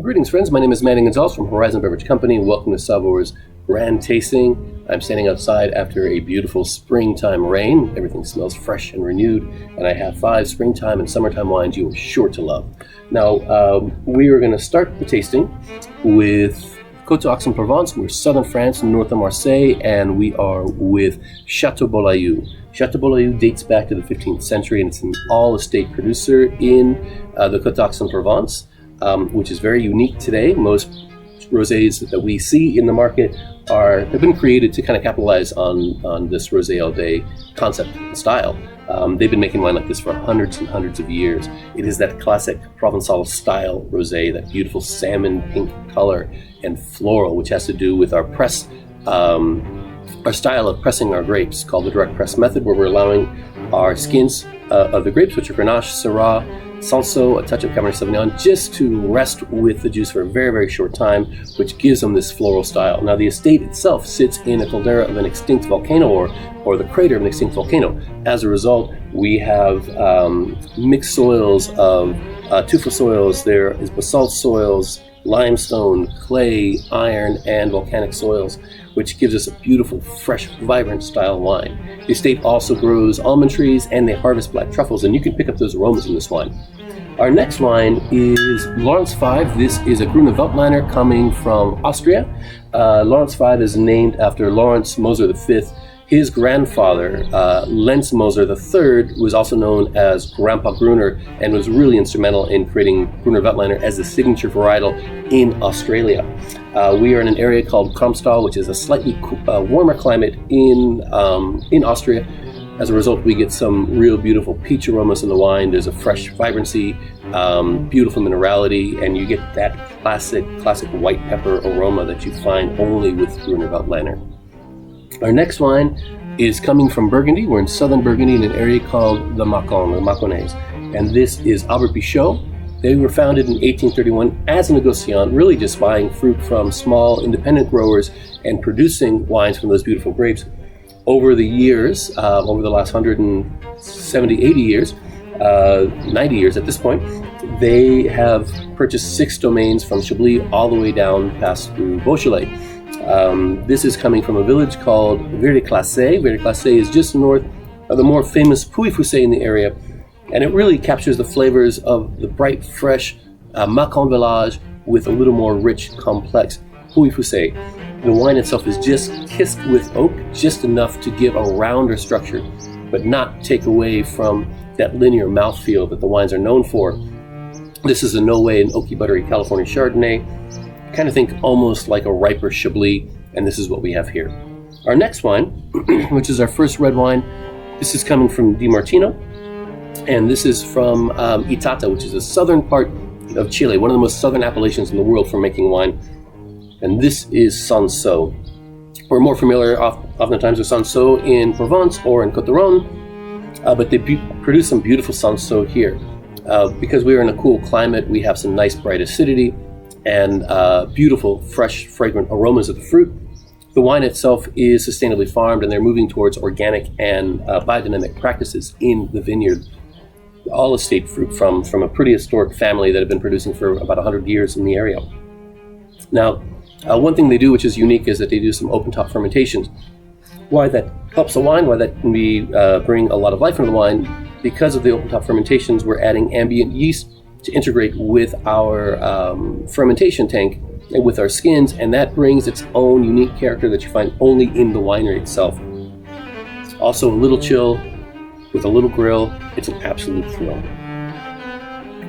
Greetings, friends. My name is Manny Gonzales from Horizon Beverage Company. Welcome to Salvor's Grand Tasting. I'm standing outside after a beautiful springtime rain. Everything smells fresh and renewed, and I have 5 springtime and summertime wines you are sure to love. Now, we are going to start the tasting with Côte d'Aix-en-Provence. We're southern France, north of Marseille, and we are with Chateau Beaulieu. Chateau Beaulieu dates back to the 15th century, and it's an all-estate producer in the Côte d'Aix-en-Provence. Which is very unique today. Most rosés that we see in the market have been created to kind of capitalize on this rosé all day concept and style. They've been making wine like this for hundreds and hundreds of years. It is that classic Provençal style rosé, that beautiful salmon pink color and floral, which has to do with our press, our style of pressing our grapes, called the direct press method, where we're allowing our skins of the grapes, which are Grenache, Syrah, Cinsault, a touch of Cabernet Sauvignon, just to rest with the juice for a very, very short time, which gives them this floral style. Now, the estate itself sits in a caldera of an extinct volcano, or the crater of an extinct volcano. As a result, we have mixed soils of tufa soils. There is basalt soils, limestone, clay, iron, and volcanic soils, which gives us a beautiful, fresh, vibrant style wine. The estate also grows almond trees, and they harvest black truffles, and you can pick up those aromas in this wine. Our next wine is Lawrence 5. This is a Grüner Veltliner coming from Austria. Lawrence 5 is named after Lawrence Moser V. His grandfather, Lenz Moser III, was also known as Grandpa Gruner and was really instrumental in creating Grüner Veltliner as the signature varietal in Australia. We are in an area called Kronstadt, which is a slightly warmer climate in Austria. As a result, we get some real beautiful peach aromas in the wine. There's a fresh vibrancy, beautiful minerality, and you get that classic white pepper aroma that you find only with Grüner Veltliner. Our next wine is coming from Burgundy. We're in southern Burgundy in an area called the Mâconnais, and this is Albert Bichot. They were founded in 1831 as a negociant, really just buying fruit from small independent growers and producing wines from those beautiful grapes. Over the years, over the last 170, 80 years, 90 years at this point, they have purchased 6 domains from Chablis all the way down past through Beaujolais. This is coming from a village called Verde-Classé. Verde-Classé is just north of the more famous Pouilly-Fuissé in the area, and it really captures the flavors of the bright, fresh Macon village with a little more rich, complex Pouilly-Fuissé. The wine itself is just kissed with oak, just enough to give a rounder structure, but not take away from that linear mouthfeel that the wines are known for. This is in no way an oaky, buttery California Chardonnay. Kind of think almost like a riper Chablis, and this is what we have here. Our next wine, which is our first red wine, this is coming from Di Martino, and this is from Itata, which is the southern part of Chile, one of the most southern appellations in the world for making wine, and this is Cinsault. We're more familiar oftentimes with Cinsault in Provence or in Côte d'Aron, but they produce some beautiful Cinsault here. Because we are in a cool climate, we have some nice bright acidity, and beautiful, fresh, fragrant aromas of the fruit. The wine itself is sustainably farmed, and they're moving towards organic and biodynamic practices in the vineyard. All estate fruit from a pretty historic family that have been producing for about 100 years in the area. Now, one thing they do which is unique is that they do some open-top fermentations. Why that helps the wine, why that can be bring a lot of life into the wine, because of the open-top fermentations, we're adding ambient yeast to integrate with our fermentation tank and with our skins, and that brings its own unique character that you find only in the winery itself. Also a little chill with a little grill. It's an absolute thrill.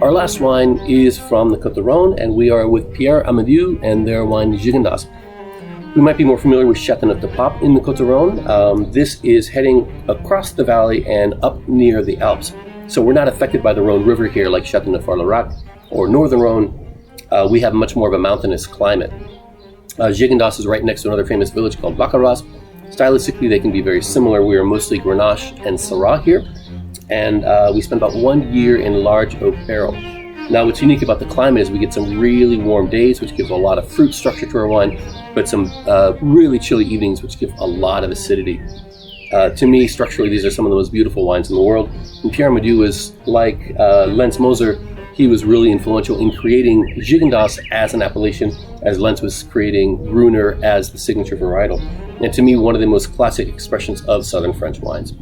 Our last wine is from the Côte d'Aron, and we are with Pierre Amadieu and their wine Gigondas. We might be more familiar with Châteauneuf-du-Pape in the Côte d'Aron. This is heading across the valley and up near the Alps. So we're not affected by the Rhone River here like Châteauneuf-Arlarac or Northern Rhone. We have much more of a mountainous climate. Gigondas is right next to another famous village called Vaccaras. Stylistically, they can be very similar. We are mostly Grenache and Syrah here, and we spent about 1 year in large oak barrel. Now, what's unique about the climate is we get some really warm days, which give a lot of fruit structure to our wine, but some really chilly evenings, which give a lot of acidity. To me, structurally, these are some of the most beautiful wines in the world. And Pierre Amadieu is like Lenz Moser, He was really influential in creating Gigondas as an appellation, as Lentz was creating Gruner as the signature varietal. And to me, one of the most classic expressions of Southern French wines.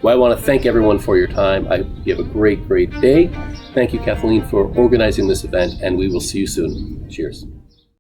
Well, I want to thank everyone for your time. I hope you have a great day. Thank you, Kathleen, for organizing this event, and we will see you soon. Cheers.